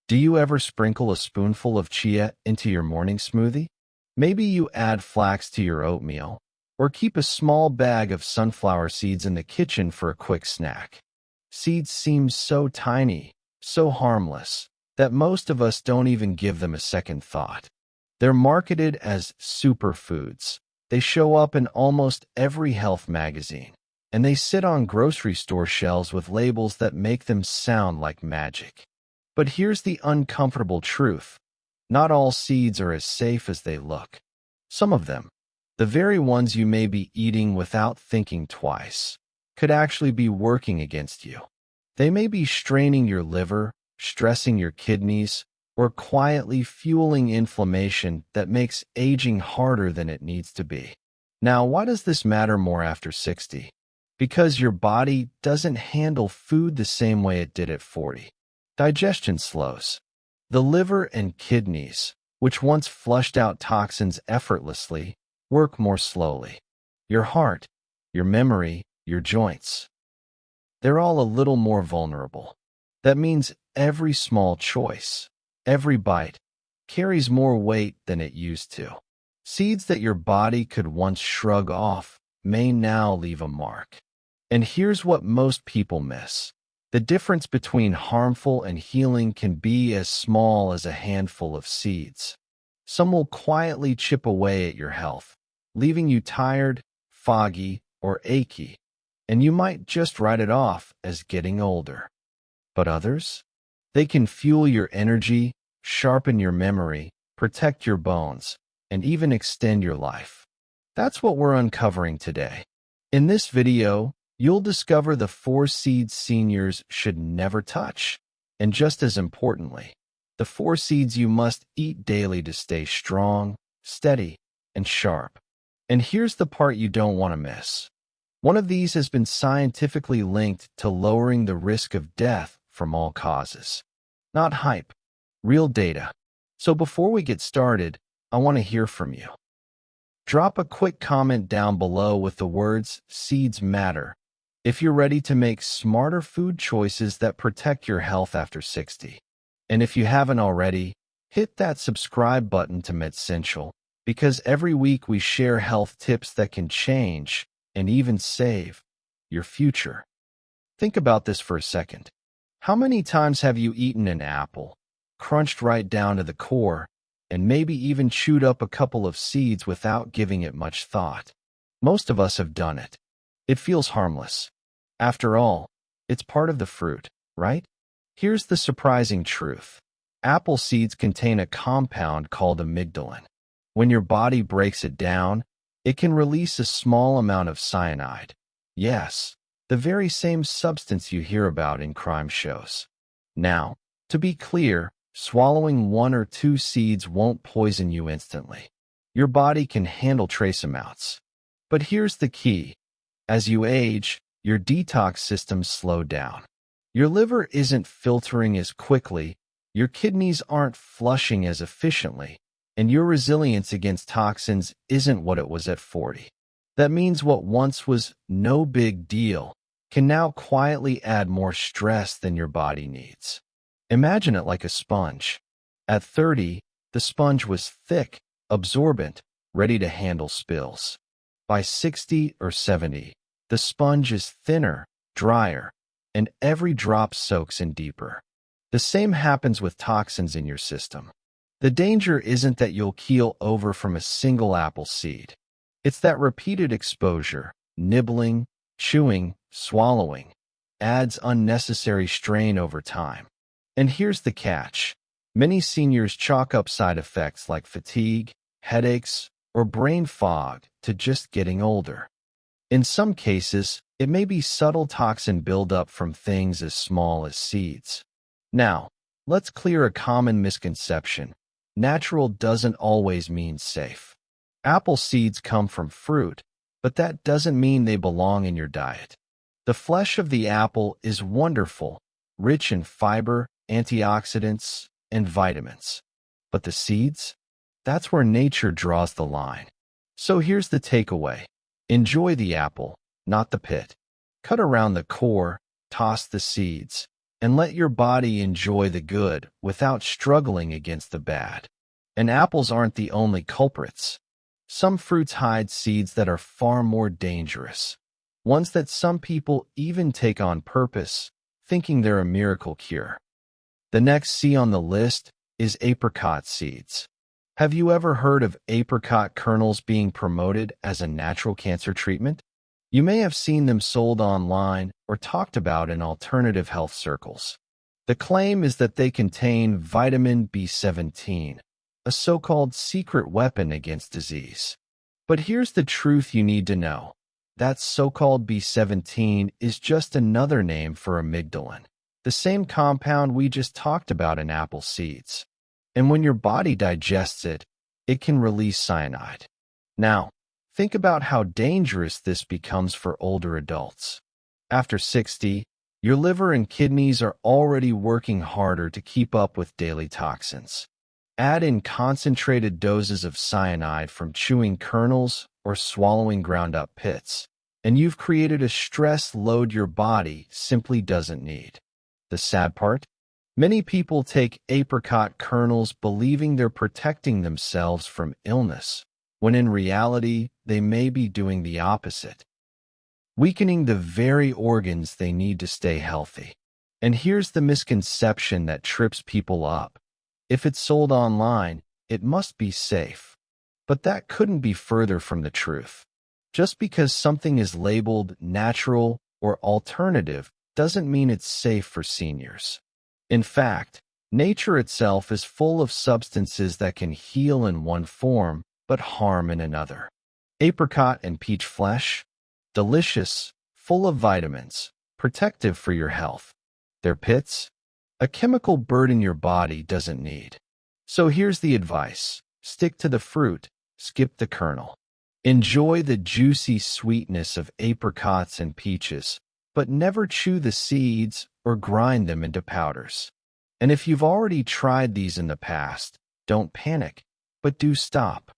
Do you ever sprinkle a spoonful of chia into your morning smoothie? Maybe you add flax to your oatmeal, or keep a small bag of sunflower seeds in the kitchen for a quick snack. Seeds seem so tiny, so harmless, that most of us don't even give them a second thought. They're marketed as superfoods. They show up in almost every health magazine, and they sit on grocery store shelves with labels that make them sound like magic. But here's the uncomfortable truth. Not all seeds are as safe as they look. Some of them, the very ones you may be eating without thinking twice, could actually be working against you. They may be straining your liver, stressing your kidneys, or quietly fueling inflammation that makes aging harder than it needs to be. Now, why does this matter more after 60? Because your body doesn't handle food the same way it did at 40. Digestion slows. The liver and kidneys, which once flushed out toxins effortlessly, work more slowly. Your heart, your memory, your joints, they're all a little more vulnerable. That means every small choice, every bite, carries more weight than it used to. Seeds that your body could once shrug off may now leave a mark. And here's what most people miss. The difference between harmful and healing can be as small as a handful of seeds. Some will quietly chip away at your health, leaving you tired, foggy, or achy, and you might just write it off as getting older. But others? They can fuel your energy, sharpen your memory, protect your bones, and even extend your life. That's what we're uncovering today. In this video, you'll discover the 4 seeds seniors should never touch, and just as importantly, the 4 seeds you must eat daily to stay strong, steady, and sharp. And here's the part you don't want to miss. One of these has been scientifically linked to lowering the risk of death from all causes. Not hype, real data. So before we get started, I want to hear from you. Drop a quick comment down below with the words "Seeds Matter" if you're ready to make smarter food choices that protect your health after 60. And if you haven't already, hit that subscribe button to MEDSENTIAL, because every week we share health tips that can change and even save your future. Think about this for a second. How many times have you eaten an apple, crunched right down to the core, and maybe even chewed up a couple of seeds without giving it much thought? Most of us have done it. It feels harmless. After all, it's part of the fruit, right? Here's the surprising truth. Apple seeds contain a compound called amygdalin. When your body breaks it down, it can release a small amount of cyanide. Yes, the very same substance you hear about in crime shows. Now, to be clear, swallowing 1 or 2 seeds won't poison you instantly. Your body can handle trace amounts. But here's the key. As you age, your detox systems slow down. Your liver isn't filtering as quickly, your kidneys aren't flushing as efficiently, and your resilience against toxins isn't what it was at 40. That means what once was no big deal can now quietly add more stress than your body needs. Imagine it like a sponge. At 30, the sponge was thick, absorbent, ready to handle spills. By 60 or 70, the sponge is thinner, drier, and every drop soaks in deeper. The same happens with toxins in your system. The danger isn't that you'll keel over from a single apple seed. It's that repeated exposure, nibbling, chewing, swallowing, adds unnecessary strain over time. And here's the catch. Many seniors chalk up side effects like fatigue, headaches, or brain fog to just getting older. In some cases, it may be subtle toxin buildup from things as small as seeds. Now, let's clear a common misconception. Natural doesn't always mean safe. Apple seeds come from fruit, but that doesn't mean they belong in your diet. The flesh of the apple is wonderful, rich in fiber, antioxidants, and vitamins. But the seeds? That's where nature draws the line. So here's the takeaway. Enjoy the apple, not the pit. Cut around the core, toss the seeds, and let your body enjoy the good without struggling against the bad. And apples aren't the only culprits. Some fruits hide seeds that are far more dangerous, ones that some people even take on purpose, thinking they're a miracle cure. The next C on the list is apricot seeds. Have you ever heard of apricot kernels being promoted as a natural cancer treatment? You may have seen them sold online or talked about in alternative health circles. The claim is that they contain vitamin B17, a so-called secret weapon against disease. But here's the truth you need to know. That so-called B17 is just another name for amygdalin, the same compound we just talked about in apple seeds. And when your body digests it, it can release cyanide. Now, think about how dangerous this becomes for older adults. After 60, your liver and kidneys are already working harder to keep up with daily toxins. Add in concentrated doses of cyanide from chewing kernels or swallowing ground-up pits, and you've created a stress load your body simply doesn't need. The sad part? Many people take apricot kernels believing they're protecting themselves from illness, when in reality, they may be doing the opposite, weakening the very organs they need to stay healthy. And here's the misconception that trips people up. If it's sold online, it must be safe. But that couldn't be further from the truth. Just because something is labeled natural or alternative doesn't mean it's safe for seniors. In fact, nature itself is full of substances that can heal in one form but harm in another. Apricot and peach flesh? Delicious, full of vitamins, protective for your health. Their pits? A chemical burden your body doesn't need. So here's the advice. Stick to the fruit, skip the kernel. Enjoy the juicy sweetness of apricots and peaches, but never chew the seeds or grind them into powders. And if you've already tried these in the past, don't panic, but do stop.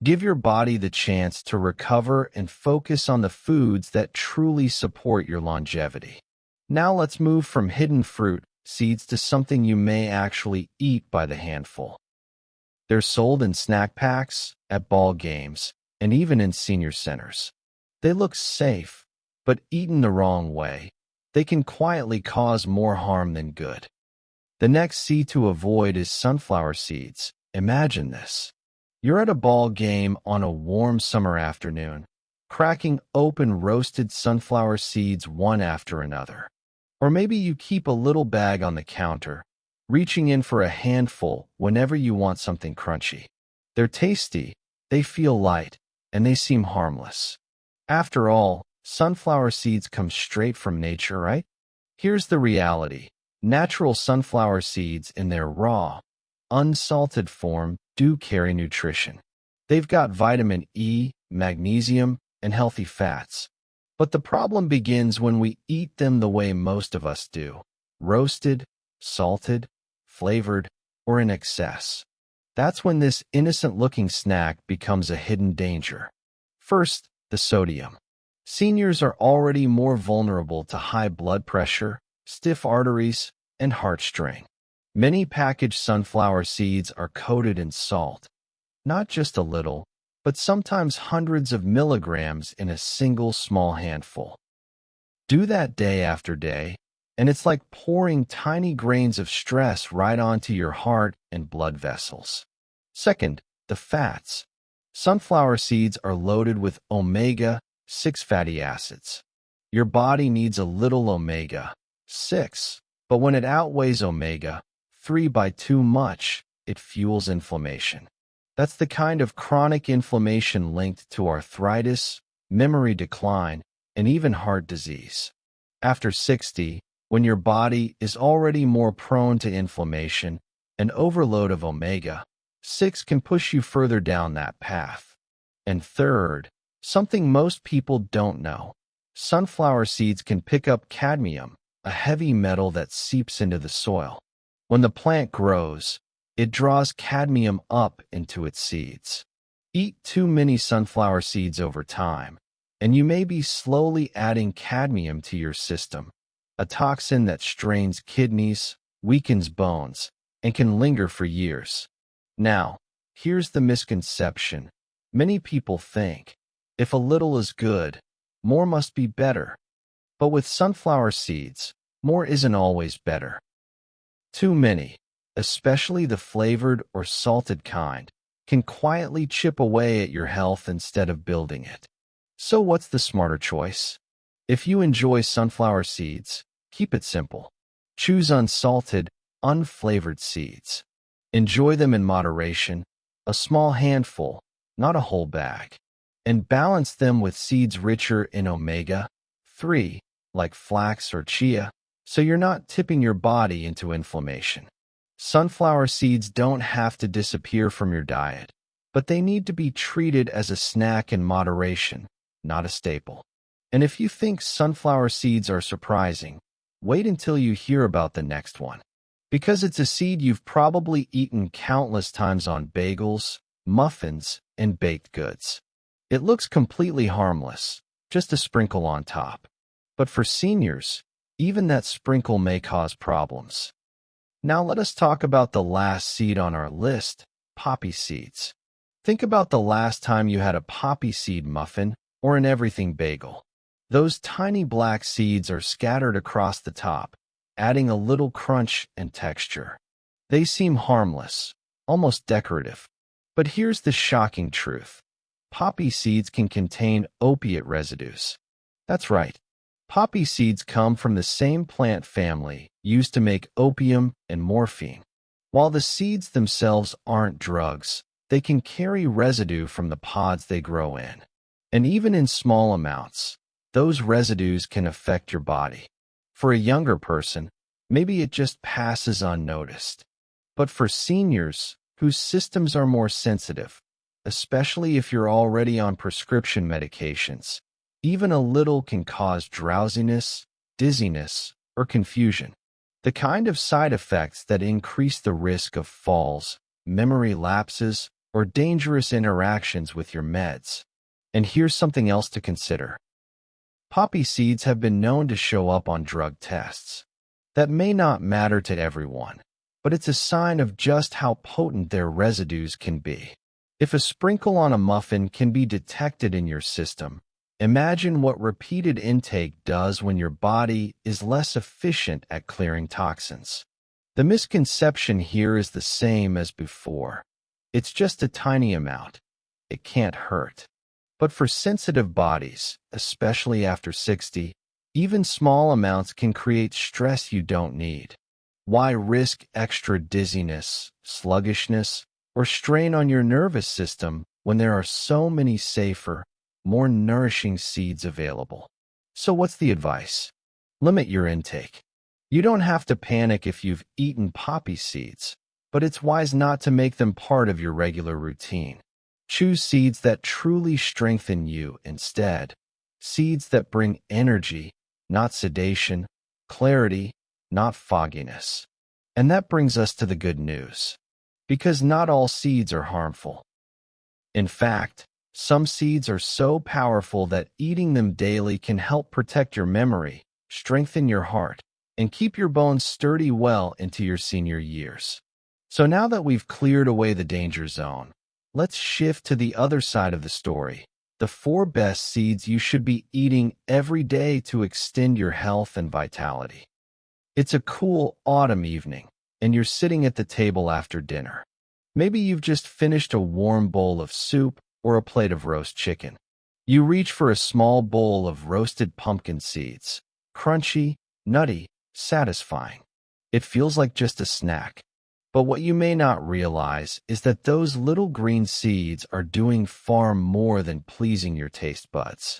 Give your body the chance to recover and focus on the foods that truly support your longevity. Now let's move from hidden fruit seeds to something you may actually eat by the handful. They're sold in snack packs, at ball games, and even in senior centers. They look safe, but eaten the wrong way, they can quietly cause more harm than good. The next seed to avoid is sunflower seeds. Imagine this. You're at a ball game on a warm summer afternoon, cracking open roasted sunflower seeds one after another. Or maybe you keep a little bag on the counter, reaching in for a handful whenever you want something crunchy. They're tasty, they feel light, and they seem harmless. After all, sunflower seeds come straight from nature, right? Here's the reality. Natural sunflower seeds in their raw, unsalted form do carry nutrition. They've got vitamin E, magnesium, and healthy fats. But the problem begins when we eat them the way most of us do, roasted, salted, flavored, or in excess. That's when this innocent-looking snack becomes a hidden danger. First, the sodium. Seniors are already more vulnerable to high blood pressure, stiff arteries, and heart strain. Many packaged sunflower seeds are coated in salt, not just a little, but sometimes hundreds of milligrams in a single small handful. Do that day after day, and it's like pouring tiny grains of stress right onto your heart and blood vessels. Second, the fats. Sunflower seeds are loaded with omega-6 fatty acids. Your body needs a little omega-6, but when it outweighs omega-3 by too much, it fuels inflammation. That's the kind of chronic inflammation linked to arthritis, memory decline, and even heart disease. After 60, when your body is already more prone to inflammation, an overload of omega-6 can push you further down that path. And third, something most people don't know. Sunflower seeds can pick up cadmium, a heavy metal that seeps into the soil. When the plant grows, it draws cadmium up into its seeds. Eat too many sunflower seeds over time, and you may be slowly adding cadmium to your system, a toxin that strains kidneys, weakens bones, and can linger for years. Now, here's the misconception. Many people think, if a little is good, more must be better. But with sunflower seeds, more isn't always better. Too many, especially the flavored or salted kind, can quietly chip away at your health instead of building it. So what's the smarter choice? If you enjoy sunflower seeds, keep it simple. Choose unsalted, unflavored seeds. Enjoy them in moderation, a small handful, not a whole bag. And balance them with seeds richer in omega-3, like flax or chia, so you're not tipping your body into inflammation. Sunflower seeds don't have to disappear from your diet, but they need to be treated as a snack in moderation, not a staple. And if you think sunflower seeds are surprising, wait until you hear about the next one. Because it's a seed you've probably eaten countless times on bagels, muffins, and baked goods. It looks completely harmless, just a sprinkle on top. But for seniors, even that sprinkle may cause problems. Now let us talk about the last seed on our list, poppy seeds. Think about the last time you had a poppy seed muffin or an everything bagel. Those tiny black seeds are scattered across the top, adding a little crunch and texture. They seem harmless, almost decorative. But here's the shocking truth. Poppy seeds can contain opiate residues. That's right. Poppy seeds come from the same plant family used to make opium and morphine. While the seeds themselves aren't drugs, they can carry residue from the pods they grow in. And even in small amounts, those residues can affect your body. For a younger person, maybe it just passes unnoticed. But for seniors, whose systems are more sensitive, especially if you're already on prescription medications, even a little can cause drowsiness, dizziness, or confusion. The kind of side effects that increase the risk of falls, memory lapses, or dangerous interactions with your meds. And here's something else to consider. Poppy seeds have been known to show up on drug tests. That may not matter to everyone, but it's a sign of just how potent their residues can be. If a sprinkle on a muffin can be detected in your system, imagine what repeated intake does when your body is less efficient at clearing toxins. The misconception here is the same as before. It's just a tiny amount. It can't hurt. But for sensitive bodies, especially after 60, even small amounts can create stress you don't need. Why risk extra dizziness, sluggishness, or strain on your nervous system when there are so many safer, more nourishing seeds available? So what's the advice? Limit your intake. You don't have to panic if you've eaten poppy seeds, but it's wise not to make them part of your regular routine. Choose seeds that truly strengthen you instead. Seeds that bring energy, not sedation, clarity, not fogginess. And that brings us to the good news. Because not all seeds are harmful. In fact, some seeds are so powerful that eating them daily can help protect your memory, strengthen your heart, and keep your bones sturdy well into your senior years. So now that we've cleared away the danger zone, let's shift to the other side of the story, the 4 best seeds you should be eating every day to extend your health and vitality. It's a cool autumn evening, and you're sitting at the table after dinner. Maybe you've just finished a warm bowl of soup or a plate of roast chicken. You reach for a small bowl of roasted pumpkin seeds, crunchy, nutty, satisfying. It feels like just a snack. But what you may not realize is that those little green seeds are doing far more than pleasing your taste buds.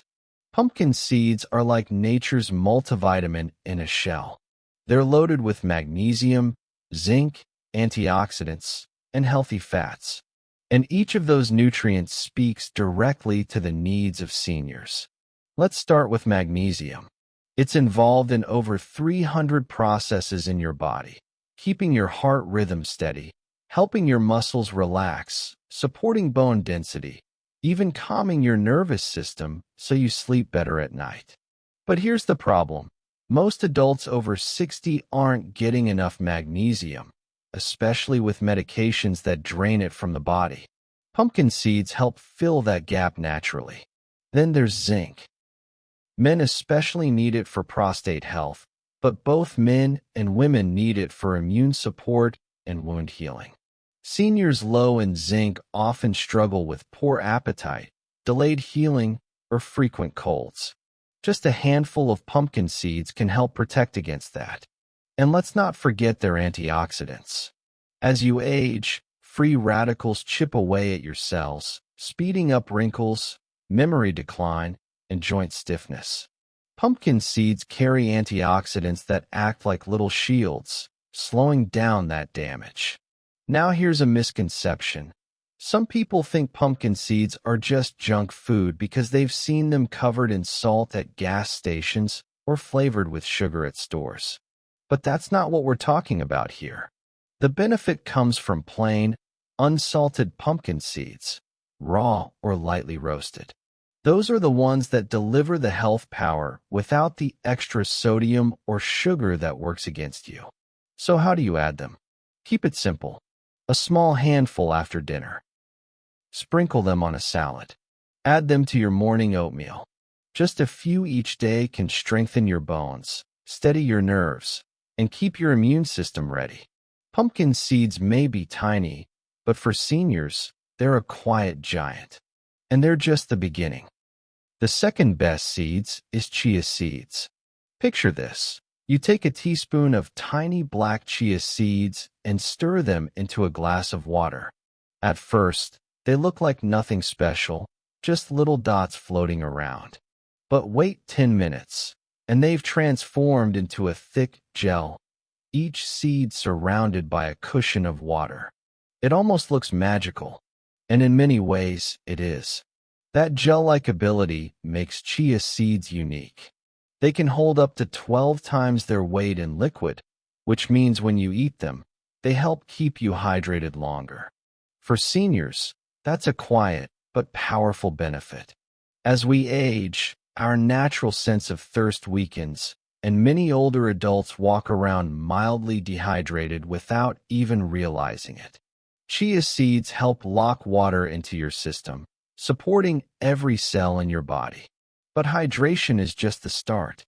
Pumpkin seeds are like nature's multivitamin in a shell. They're loaded with magnesium, zinc, antioxidants, and healthy fats. And each of those nutrients speaks directly to the needs of seniors. Let's start with magnesium. It's involved in over 300 processes in your body, keeping your heart rhythm steady, helping your muscles relax, supporting bone density, even calming your nervous system so you sleep better at night. But here's the problem. Most adults over 60 aren't getting enough magnesium, especially with medications that drain it from the body. Pumpkin seeds help fill that gap naturally. Then there's zinc. Men especially need it for prostate health, but both men and women need it for immune support and wound healing. Seniors low in zinc often struggle with poor appetite, delayed healing, or frequent colds. Just a handful of pumpkin seeds can help protect against that. And let's not forget their antioxidants. As you age, free radicals chip away at your cells, speeding up wrinkles, memory decline, and joint stiffness. Pumpkin seeds carry antioxidants that act like little shields, slowing down that damage. Now here's a misconception. Some people think pumpkin seeds are just junk food because they've seen them covered in salt at gas stations or flavored with sugar at stores. But that's not what we're talking about here. The benefit comes from plain, unsalted pumpkin seeds, raw or lightly roasted. Those are the ones that deliver the health power without the extra sodium or sugar that works against you. So how do you add them? Keep it simple. A small handful after dinner. Sprinkle them on a salad. Add them to your morning oatmeal. Just a few each day can strengthen your bones, steady your nerves, and keep your immune system ready. Pumpkin seeds may be tiny, but for seniors, they're a quiet giant. And they're just the beginning. The second best seeds is chia seeds. Picture this. You take a teaspoon of tiny black chia seeds and stir them into a glass of water. At first, they look like nothing special, just little dots floating around. But wait 10 minutes, and they've transformed into a thick gel, each seed surrounded by a cushion of water. It almost looks magical, and in many ways, it is. That gel-like ability makes chia seeds unique. They can hold up to 12 times their weight in liquid, which means when you eat them, they help keep you hydrated longer. For seniors, that's a quiet but powerful benefit. As we age, our natural sense of thirst weakens, and many older adults walk around mildly dehydrated without even realizing it. Chia seeds help lock water into your system, supporting every cell in your body. But hydration is just the start.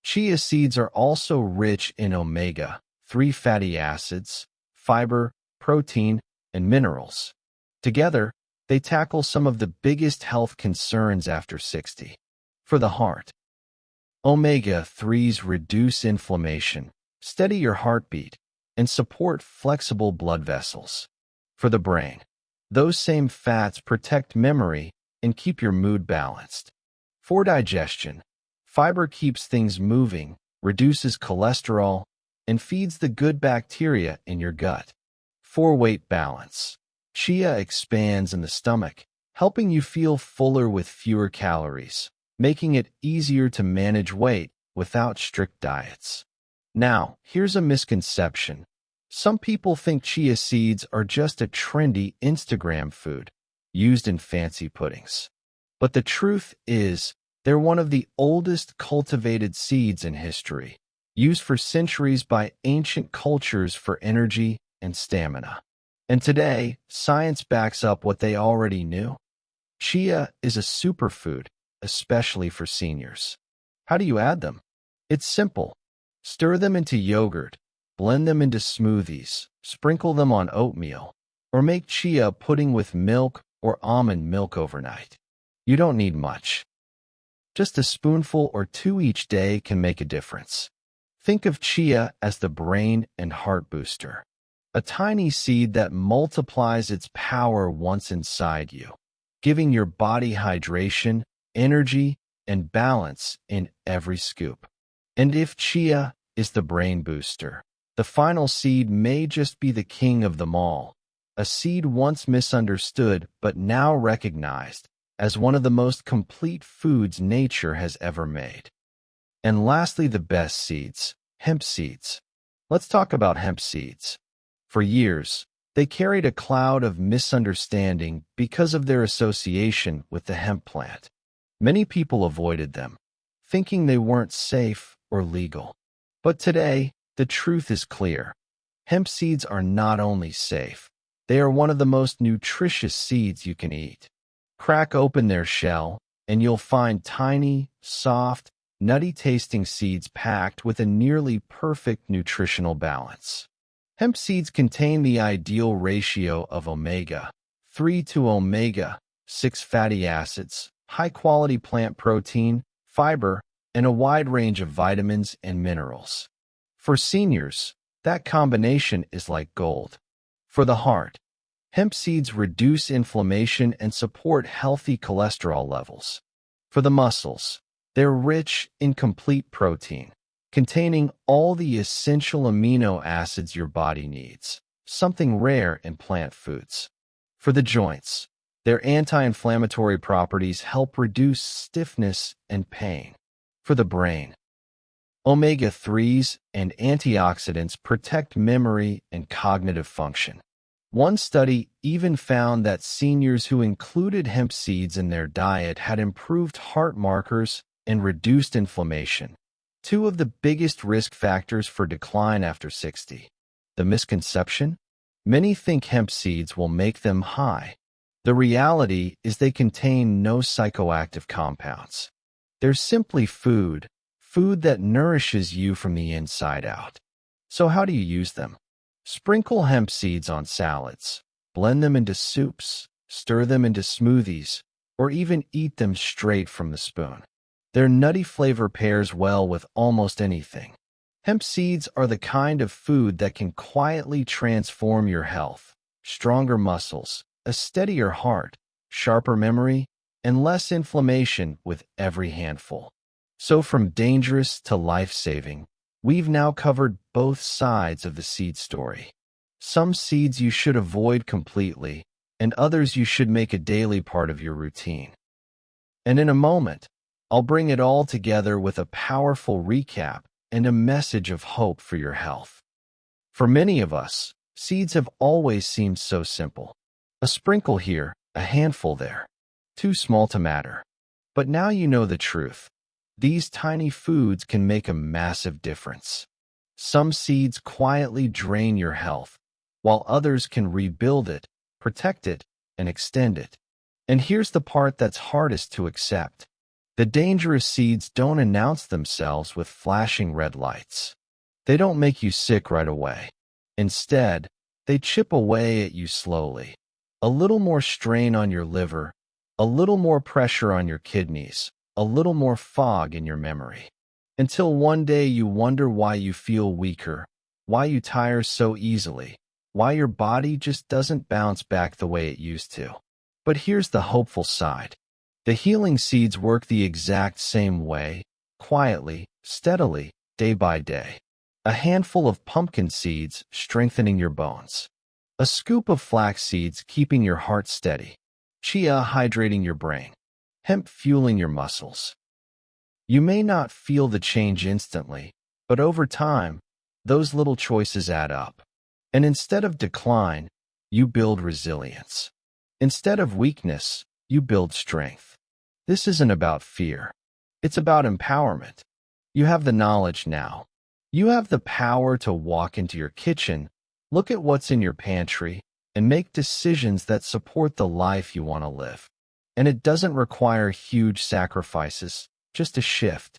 Chia seeds are also rich in omega-3 fatty acids, fiber, protein, and minerals. Together, they tackle some of the biggest health concerns after 60. For the heart, omega-3s reduce inflammation, steady your heartbeat, and support flexible blood vessels. For the brain, those same fats protect memory and keep your mood balanced. For digestion, fiber keeps things moving, reduces cholesterol, and feeds the good bacteria in your gut. For weight balance, chia expands in the stomach, helping you feel fuller with fewer calories, making it easier to manage weight without strict diets. Now, here's a misconception. Some people think chia seeds are just a trendy Instagram food, used in fancy puddings. But the truth is, they're one of the oldest cultivated seeds in history, used for centuries by ancient cultures for energy and stamina. And today, science backs up what they already knew. Chia is a superfood, especially for seniors. How do you add them? It's simple. Stir them into yogurt, blend them into smoothies, sprinkle them on oatmeal, or make chia pudding with milk or almond milk overnight. You don't need much. Just a spoonful or two each day can make a difference. Think of chia as the brain and heart booster, a tiny seed that multiplies its power once inside you, giving your body hydration, energy, and balance in every scoop. And if chia is the brain booster, the final seed may just be the king of them all, a seed once misunderstood but now recognized as one of the most complete foods nature has ever made. And lastly, the best seeds, hemp seeds. Let's talk about hemp seeds. For years, they carried a cloud of misunderstanding because of their association with the hemp plant. Many people avoided them, thinking they weren't safe or legal. But today, the truth is clear. Hemp seeds are not only safe, they are one of the most nutritious seeds you can eat. Crack open their shell, and you'll find tiny, soft, nutty-tasting seeds packed with a nearly perfect nutritional balance. Hemp seeds contain the ideal ratio of omega-3 to omega-6 fatty acids, high-quality plant protein, fiber, and a wide range of vitamins and minerals. For seniors, that combination is like gold. For the heart, hemp seeds reduce inflammation and support healthy cholesterol levels. For the muscles, they're rich in complete protein, containing all the essential amino acids your body needs, something rare in plant foods. For the joints, their anti-inflammatory properties help reduce stiffness and pain. For the brain, omega-3s and antioxidants protect memory and cognitive function. One study even found that seniors who included hemp seeds in their diet had improved heart markers and reduced inflammation, two of the biggest risk factors for decline after 60. The misconception? Many think hemp seeds will make them high. The reality is they contain no psychoactive compounds. They're simply food that nourishes you from the inside out. So how do you use them? Sprinkle hemp seeds on salads, blend them into soups, stir them into smoothies, or even eat them straight from the spoon. Their nutty flavor pairs well with almost anything. Hemp seeds are the kind of food that can quietly transform your health. Stronger muscles, a steadier heart, sharper memory, and less inflammation with every handful. So from dangerous to life-saving, we've now covered both sides of the seed story. Some seeds you should avoid completely, and others you should make a daily part of your routine. And in a moment, I'll bring it all together with a powerful recap and a message of hope for your health. For many of us, seeds have always seemed so simple. A sprinkle here, a handful there. Too small to matter. But now you know the truth. These tiny foods can make a massive difference. Some seeds quietly drain your health, while others can rebuild it, protect it, and extend it. And here's the part that's hardest to accept. The dangerous seeds don't announce themselves with flashing red lights. They don't make you sick right away. Instead, they chip away at you slowly. A little more strain on your liver, a little more pressure on your kidneys, a little more fog in your memory. Until one day you wonder why you feel weaker, why you tire so easily, why your body just doesn't bounce back the way it used to. But here's the hopeful side. The healing seeds work the exact same way, quietly, steadily, day by day. A handful of pumpkin seeds strengthening your bones. A scoop of flax seeds keeping your heart steady. Chia hydrating your brain. Hemp fueling your muscles. You may not feel the change instantly, but over time, those little choices add up. And instead of decline, you build resilience. Instead of weakness, you build strength. This isn't about fear. It's about empowerment. You have the knowledge now. You have the power to walk into your kitchen, look at what's in your pantry, and make decisions that support the life you want to live. And it doesn't require huge sacrifices, just a shift.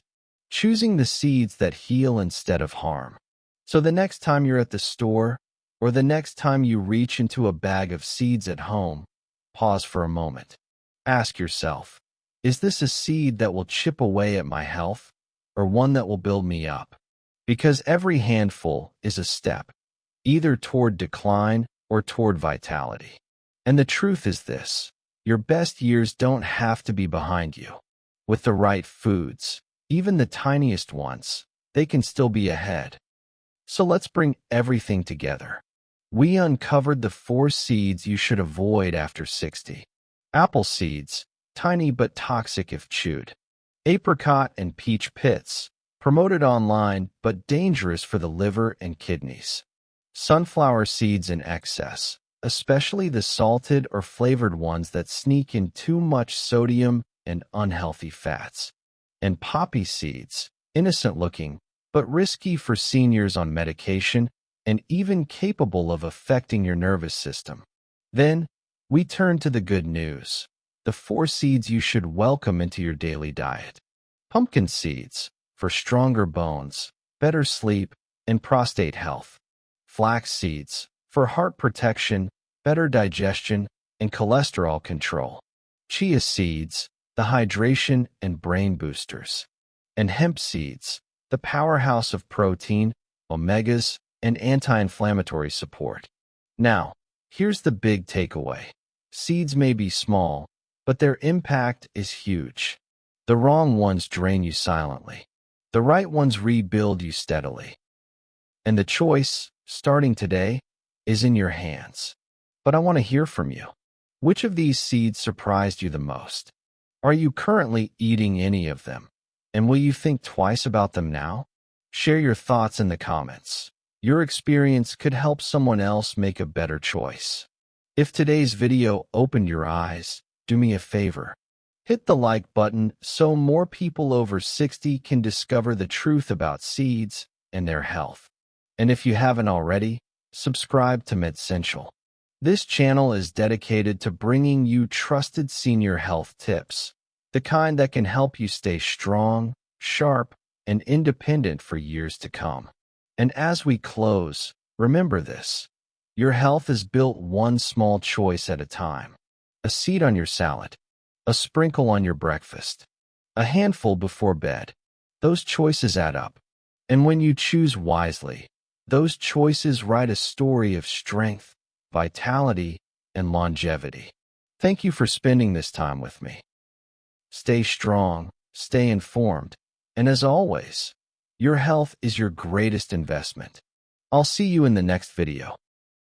Choosing the seeds that heal instead of harm. So the next time you're at the store, or the next time you reach into a bag of seeds at home, pause for a moment. Ask yourself, is this a seed that will chip away at my health, or one that will build me up? Because every handful is a step, either toward decline or toward vitality. And the truth is this. Your best years don't have to be behind you. With the right foods, even the tiniest ones, they can still be ahead. So let's bring everything together. We uncovered the 4 seeds you should avoid after 60. Apple seeds, tiny but toxic if chewed. Apricot and peach pits, promoted online but dangerous for the liver and kidneys. Sunflower seeds in excess, especially the salted or flavored ones that sneak in too much sodium and unhealthy fats. And poppy seeds, innocent looking, but risky for seniors on medication and even capable of affecting your nervous system. Then, we turn to the good news, the 4 seeds you should welcome into your daily diet. Pumpkin seeds, for stronger bones, better sleep, and prostate health. Flax seeds, for heart protection, better digestion, and cholesterol control. Chia seeds, the hydration and brain boosters. And hemp seeds, the powerhouse of protein, omegas, and anti-inflammatory support. Now, here's the big takeaway. Seeds may be small, but their impact is huge. The wrong ones drain you silently. The right ones rebuild you steadily. And the choice, starting today, is in your hands. But I want to hear from you. Which of these seeds surprised you the most? Are you currently eating any of them? And will you think twice about them now? Share your thoughts in the comments. Your experience could help someone else make a better choice. If today's video opened your eyes, do me a favor. Hit the like button so more people over 60 can discover the truth about seeds and their health. And if you haven't already, subscribe to MEDSENTIAL. This channel is dedicated to bringing you trusted senior health tips, the kind that can help you stay strong, sharp, and independent for years to come. And as we close, remember this. Your health is built one small choice at a time. A seed on your salad, a sprinkle on your breakfast, a handful before bed. Those choices add up. And when you choose wisely, those choices write a story of strength, vitality, and longevity. Thank you for spending this time with me. Stay strong, stay informed, and as always, your health is your greatest investment. I'll see you in the next video.